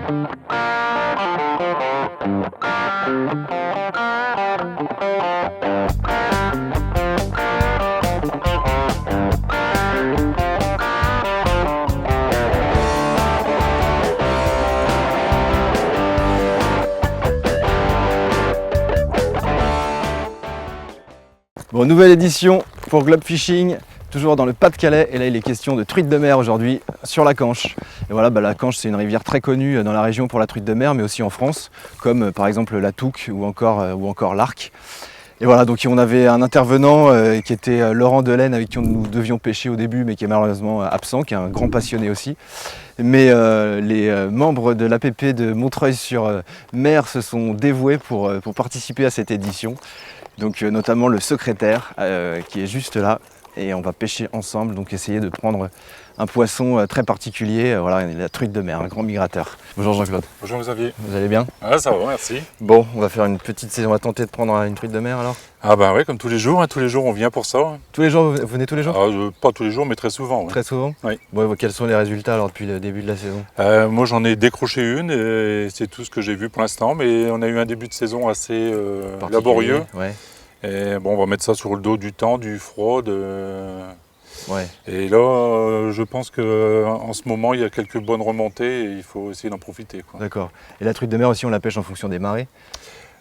Bon, nouvelle édition pour Globe Fishing, toujours dans le Pas-de-Calais, et là il est question de truite de mer aujourd'hui sur la Canche. Et voilà, la Canche c'est une rivière très connue dans la région pour la truite de mer, mais aussi en France, comme par exemple la Touques ou encore l'Arc. Et voilà, donc on avait un intervenant qui était Laurent Delaine, avec qui nous devions pêcher au début, mais qui est malheureusement absent, qui est un grand passionné aussi. Mais les membres de l'APP de Montreuil-sur-Mer se sont dévoués pour participer à cette édition. Donc notamment le secrétaire qui est juste là, et on va pêcher ensemble, donc essayer de prendre un poisson très particulier, voilà, la truite de mer, un grand migrateur. Bonjour Jean-Claude. Bonjour Xavier. Vous allez bien? Ah, ça va, merci. Bon, on va faire une petite saison, on va tenter de prendre une truite de mer alors? Ah bah ouais, comme tous les jours on vient pour ça. Tous les jours, vous venez tous les jours? Pas tous les jours, mais très souvent. Ouais. Très souvent? Oui. Bon, quels sont les résultats alors depuis le début de la saison? Moi j'en ai décroché une, et c'est tout ce que j'ai vu pour l'instant, mais on a eu un début de saison assez laborieux. Ouais. Et bon, on va mettre ça sur le dos du temps, du froid. Ouais. Et là, je pense qu'en ce moment, il y a quelques bonnes remontées et il faut essayer d'en profiter. D'accord. Et la truite de mer aussi, on la pêche en fonction des marées?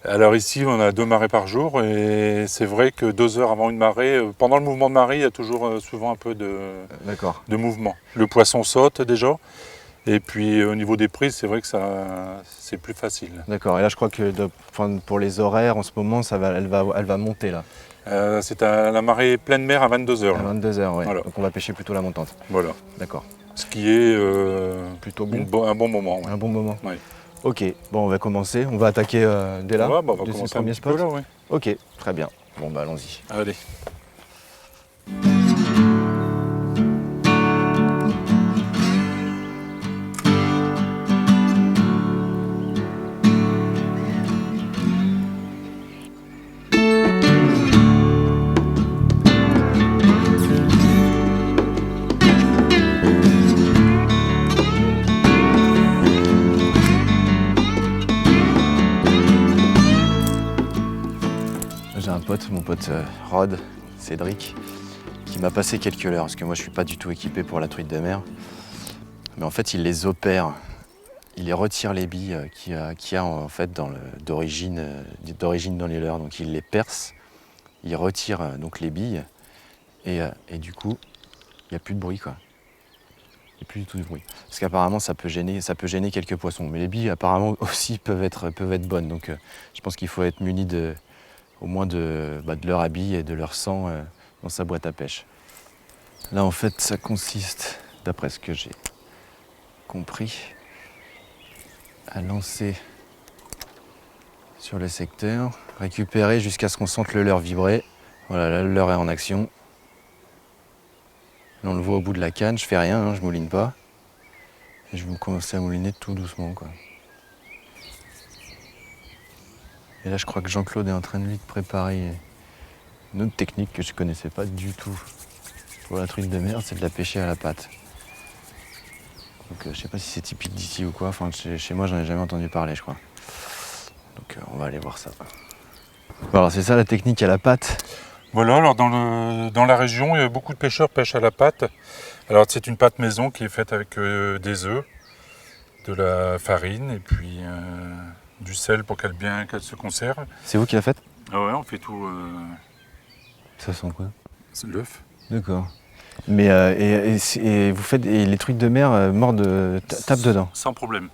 Alors ici, on a 2 marées par jour, et c'est vrai que 2 heures avant une marée, pendant le mouvement de marée, il y a toujours souvent un peu de mouvement. Le poisson saute déjà, et puis au niveau des prises, c'est vrai que c'est plus facile. D'accord. Et là, je crois que pour les horaires, en ce moment, elle va monter là. C'est la marée pleine mer à 22 heures. À 22 heures, oui. Voilà. Donc on va pêcher plutôt la montante. Voilà. D'accord. Ce qui est plutôt bon. un bon moment. Ouais. Un bon moment. Oui. Ok, bon, on va commencer. On va attaquer dès là, on va dès commencer ce premier un spot. peu là, ouais. Ok, très bien. Bon, allons-y. Allez. J'ai un pote, mon pote Rod, Cédric, qui m'a passé quelques leurres, parce que moi je suis pas du tout équipé pour la truite de mer. Mais en fait, il les opère, il les retire les billes qu'il y a en fait d'origine dans les leurres. Donc il les perce, il retire donc les billes, et du coup, il n'y a plus de bruit, quoi. Il n'y a plus du tout de bruit. Parce qu'apparemment, ça peut gêner quelques poissons. Mais les billes, apparemment, aussi peuvent être bonnes. Donc je pense qu'il faut être muni au moins de leur habit et de leur sang dans sa boîte à pêche. Là, en fait, ça consiste, d'après ce que j'ai compris, à lancer sur le secteur, récupérer jusqu'à ce qu'on sente le leurre vibrer. Voilà, là, le leurre est en action. Là, on le voit au bout de la canne, je fais rien, je mouline pas. Et je vais commencer à mouliner tout doucement, quoi. Et là, je crois que Jean-Claude est en train de lui préparer une autre technique que je ne connaissais pas du tout. Pour la truite de mer, c'est de la pêcher à la patte. Donc, je ne sais pas si c'est typique d'ici ou quoi. Enfin, chez moi, j'en ai jamais entendu parler, je crois. Donc, on va aller voir ça. Bon, alors, c'est ça la technique à la patte. Voilà, alors dans la région, il y a beaucoup de pêcheurs pêchent à la patte. Alors, c'est une pâte maison qui est faite avec des œufs, de la farine et puis du sel pour qu'elle se conserve. C'est vous qui la faites? Ah ouais, on fait tout. Ça sent quoi? C'est l'œuf. D'accord. Mais et vous faites les truites de mer tapent dedans? Sans problème.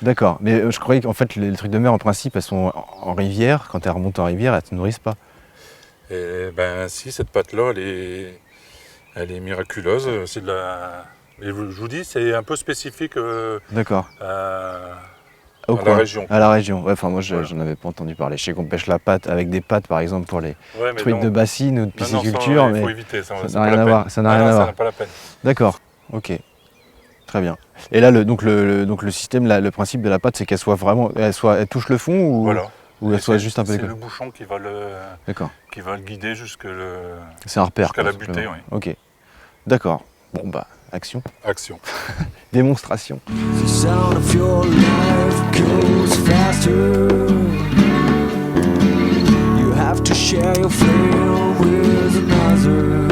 D'accord. Mais je croyais qu'en fait les truites de mer en principe elles sont en rivière. Quand elles remontent en rivière, elles ne se nourrissent pas. Et ben si, cette pâte-là, elle est miraculeuse. C'est de la. Et je vous dis, c'est un peu spécifique. D'accord. À la région. À la région. Ouais, enfin moi Voilà. j'en avais pas entendu parler. Je sais qu'on pêche la patte avec des pattes par exemple pour les truites de bassine ou de Non, pisciculture, il faut mais éviter, ça n'a rien à voir. Ça n'a rien à voir. Ça n'a pas la peine. D'accord. Ok. Très bien. Et là donc le système, le principe de la pâte, c'est qu'elle soit vraiment, elle touche le fond ou Voilà. Ou elle soit juste un peu C'est décollée. le bouchon qui va le guider C'est un repère. jusqu'à la butée. Oui. Ok. D'accord. Bon Action. Action. Démonstration. The sound of your life goes faster. You have to share your flame with another.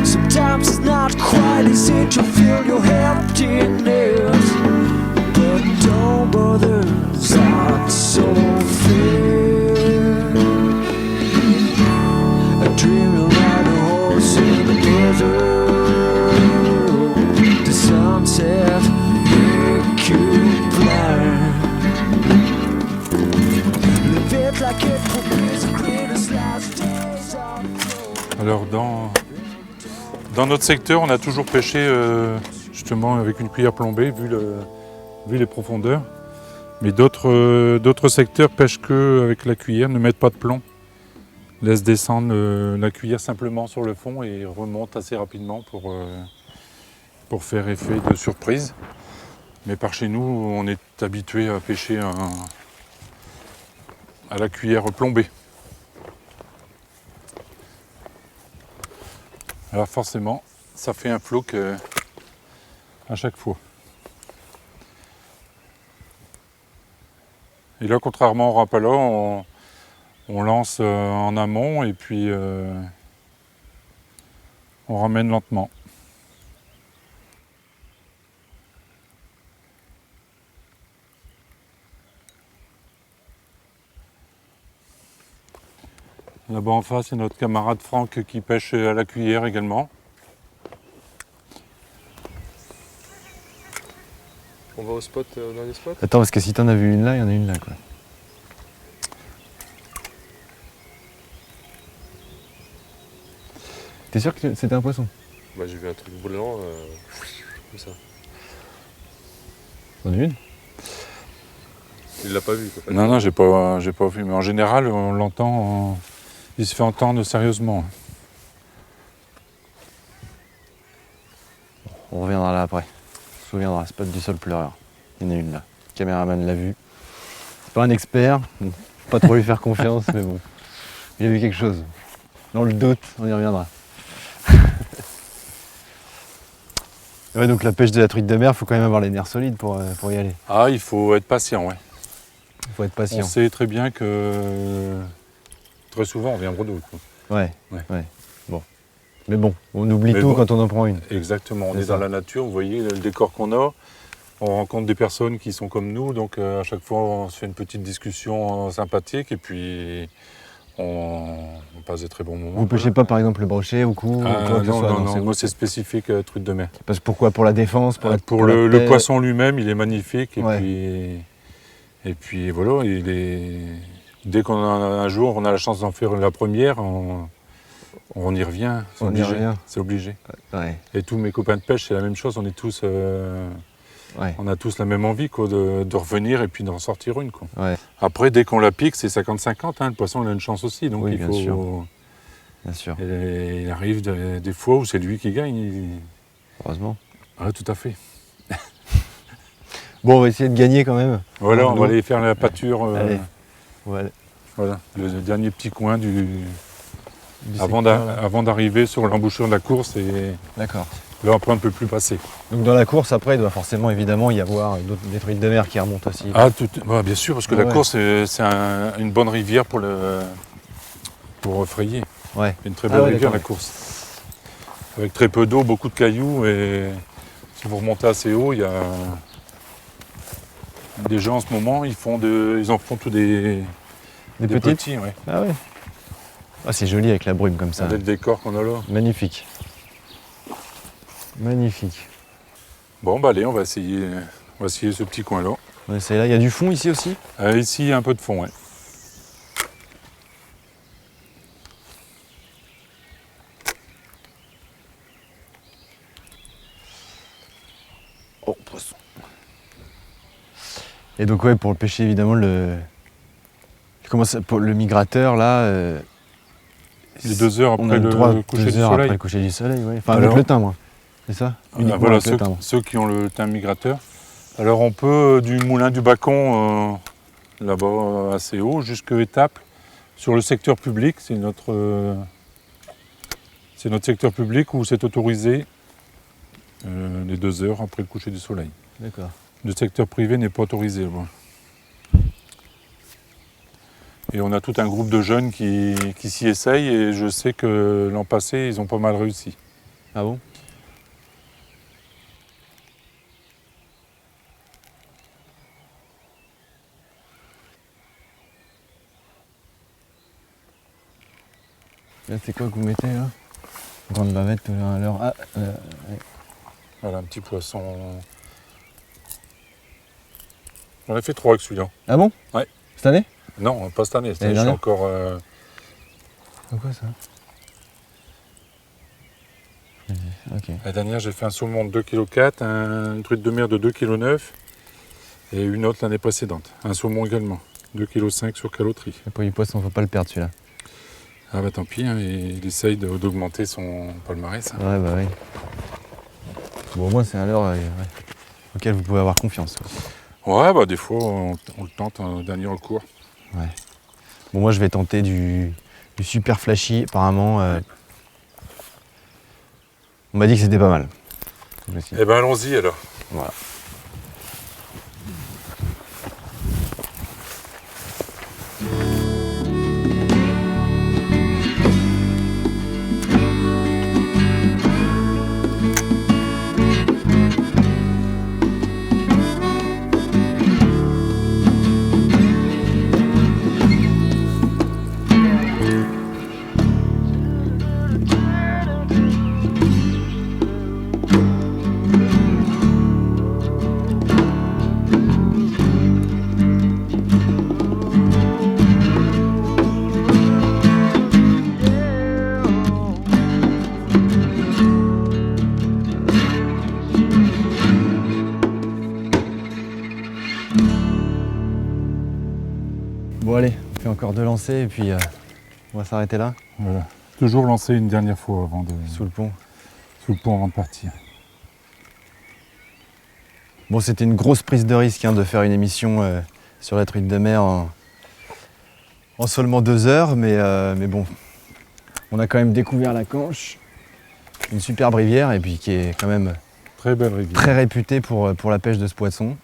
Sometimes it's not quite easy to feel your emptiness, but don't bother, it's not so fair. A dream you'll ride a horse in the desert. The sunset make you blind. Live it like it would be the greatest last days of your. Alors dans notre secteur, on a toujours pêché justement avec une cuillère plombée, vu les profondeurs. Mais d'autres secteurs pêchent qu'avec la cuillère, ne mettent pas de plomb. Laissent descendre la cuillère simplement sur le fond et remontent assez rapidement pour faire effet de surprise. Mais par chez nous, on est habitué à pêcher à la cuillère plombée. Alors forcément, ça fait un floc à chaque fois. Et là, contrairement au rapala, on lance en amont et puis on ramène lentement. Là-bas en face, il y a notre camarade Franck qui pêche à la cuillère également. On va au spot, au dernier spot. Attends, parce que si t'en as vu une là, il y en a une là, quoi. T'es sûr que c'était un poisson? Bah, j'ai vu un truc brûlant, comme ça. T'en as vu une? Il l'a pas vu, quoi. Non, j'ai pas vu. Mais en général, on l'entend, il se fait entendre sérieusement. On reviendra là après. On se souviendra, spot du sol pleureur. Il y en a une là. Le caméraman l'a vu. C'est pas un expert, bon, faut pas trop lui faire confiance, mais bon. Il a vu quelque chose. Dans le doute, on y reviendra. Ouais, donc la pêche de la truite de mer, il faut quand même avoir les nerfs solides pour y aller. Ah, il faut être patient, ouais. Il faut être On patient. sait très bien que très souvent on vient bredouille. Ouais. Bon. Mais bon, on oublie Mais tout bon. quand on en prend une. Exactement, on C'est est ça. dans la nature, vous voyez le décor qu'on a. On rencontre des personnes qui sont comme nous, donc à chaque fois on se fait une petite discussion sympathique et puis on passe des très bons moments. Vous pêchez pas par exemple le brochet au cou ou quoi que ce soit, Non, c'est moi c'est spécifique truite de mer. Parce que pourquoi? Pour la défense, pour la Le paix. poisson lui-même, il est magnifique Ouais. et puis voilà, dès qu'on a un jour, on a la chance d'en faire la première, on y revient, c'est On y obligé. revient. C'est obligé. Ouais. Et tous mes copains de pêche, c'est la même chose, on est tous, on a tous la même envie quoi, de revenir et puis d'en sortir une. Quoi. Ouais. Après, dès qu'on la pique, c'est 50-50, hein, le poisson il a une chance aussi, donc Oui, il bien faut. sûr. Bien sûr. Et il arrive des fois où c'est lui qui gagne. Heureusement. Ah, tout à fait. Bon, on va essayer de gagner quand même. Voilà, on nous. va aller faire la pâture. Allez. Ouais. Voilà, le dernier petit coin Du avant secteur, là. d'arriver sur l'embouchure de la course et D'accord. là après on ne peut plus passer. Donc dans la course, après, il doit forcément évidemment y avoir des truites de mer qui remontent aussi. Ah, bien sûr, parce que la Ouais. course c'est une bonne rivière pour frayer. Ouais. Une très belle ouais, rivière d'accord, la course. Avec très peu d'eau, beaucoup de cailloux et si vous remontez assez haut, il y a des gens en ce moment, ils en font tous des Des petites. petits, ouais. Ah ouais. Ah, c'est joli avec la brume comme ça. Avec le décor qu'on a là. Magnifique. Magnifique. Bon, bah allez, on va essayer ce petit coin-là. On essaie là. Il y a du fond ici aussi? Ici, il y a un peu de fond, ouais. Oh, poisson. Et donc ouais, pour le pêcher évidemment pour le migrateur là. Les 2 heures on après a le droit le coucher 2 du heures soleil. après le coucher du soleil, ouais. Enfin Alors, avec le timbre, c'est ça? Uniquement Voilà, avec le timbre. ceux qui ont le thym migrateur. Alors on peut du moulin du Bacon, là-bas assez haut, jusqu'à Étaples, sur le secteur public, c'est C'est notre secteur public où c'est autorisé les 2 heures après le coucher du soleil. D'accord. Le secteur privé n'est pas autorisé. Bon. Et on a tout un groupe de jeunes qui s'y essayent et je sais que l'an passé, ils ont pas mal réussi. Ah bon? Là, c'est quoi que vous mettez là? Grande bavette à l'heure. Ah, ouais. Voilà, un petit poisson. J'en ai fait 3 avec celui-là. Ah bon? Ouais. Cette année? Non, pas cette année. Cette L'année année, je suis dernière? encore... C'est quoi ça? Ok. La dernière, j'ai fait un saumon de 2,4 kg, une truite de mer de 2,9 kg et une autre l'année précédente. Un saumon également, 2,5 kg sur caloterie. Le poids du poisson, faut pas le perdre celui-là. Ah bah tant pis, hein, il essaye d'augmenter son palmarès. Hein. Ouais, bah oui. Bon, au moins, c'est un leurre auquel vous pouvez avoir confiance. Ouais, bah des fois, on le tente en dernier recours. Ouais. Bon, moi, je vais tenter du super flashy, apparemment. On m'a dit que c'était pas mal. Eh ben allons-y alors. Voilà. Bon allez, on fait encore 2 lancers et puis on va s'arrêter là. Voilà. Toujours lancer une dernière fois avant de... Sous le pont. Sous le pont avant de partir. Bon, c'était une grosse prise de risque de faire une émission sur la truite de mer en seulement 2 heures, mais bon, on a quand même découvert la Canche, une superbe rivière et puis qui est quand même Très belle rivière. très réputée pour la pêche de ce poisson.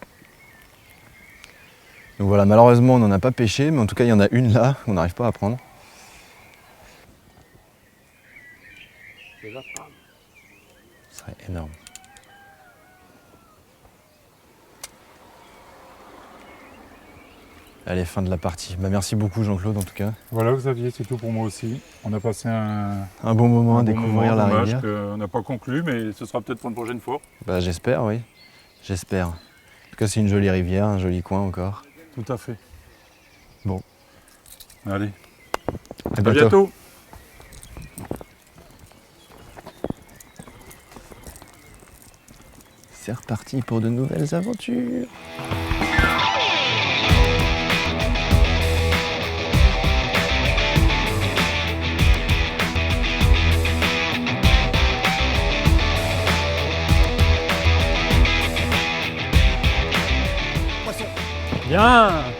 Donc voilà, malheureusement on n'en a pas pêché, mais en tout cas il y en a une là, on n'arrive pas à prendre. Ce serait énorme. Allez, fin de la partie. Bah, merci beaucoup Jean-Claude en tout cas. Voilà Xavier, c'est tout pour moi aussi. On a passé un bon moment à bon découvrir moment, la dommage rivière. qu'on n'a pas conclu, mais ce sera peut-être pour une prochaine fois. Bah, j'espère, oui. J'espère. En tout cas, c'est une jolie rivière, un joli coin encore. Tout à fait. Bon. Allez, À à bientôt. C'est reparti pour de nouvelles aventures. Bien.